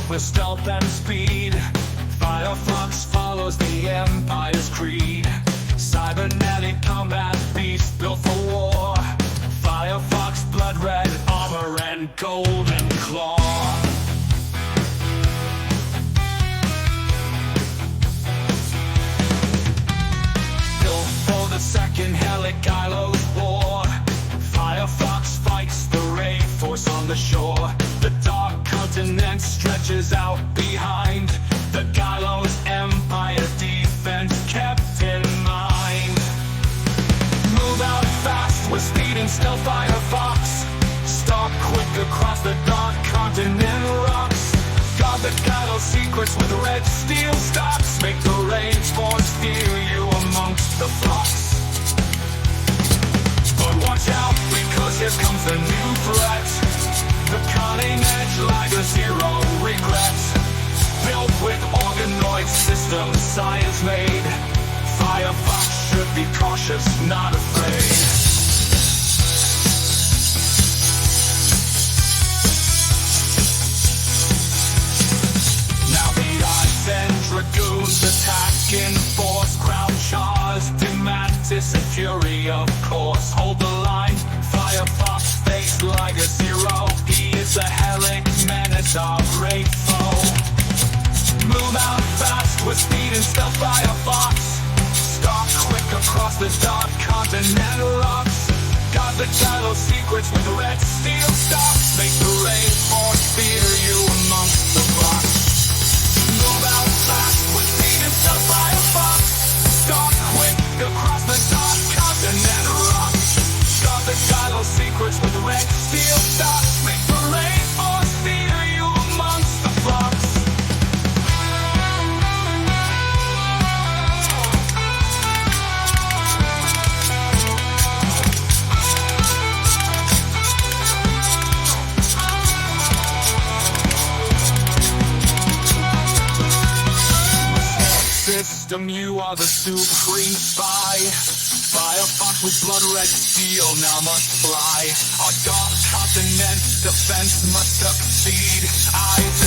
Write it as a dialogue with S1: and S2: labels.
S1: with stealth and speed. Firefox follows the Empire's creed. Cybernetic combat beast built for war. Firefox blood red armor and golden claw. Built for the second Helikylos war. Firefox fights the ray force on the shore. The dark continent stretches out behind. The Gylos Empire defense kept in mind. Move out fast with speed and stealth, Firefox. Stalk quick across the dark continent rocks. Guard the Gylos secrets with red steel stocks. Make the rainforest fear you amongst the flocks. But watch out, because here comes a new threat. The cutting edge like a zero regret. Built with organoid systems science made. Firefox should be cautious, not afraid. Now the Ice and Dragoons attack in force. Crown Charge, Demantis and Fury of course. Hold the line, Firefox faced like a zero. He is a helic menace, our great foe. Move out fast with speed and stealth, Firefox. Stalk quick across the dark continent rocks. Guard the Gylos secrets with red steel stocks. Make the rainforest fear you amongst the flocks. Move out fast with speed and stealth, Firefox. Stalk quick across the dark continent rocks. Guard the Gylos secrets with red steel stocks. Make the rainforest fear you amongst the flocks. System, you are the supreme spy. Firefox with blood red steel now must fly. Our dark continent defense must succeed. Eyes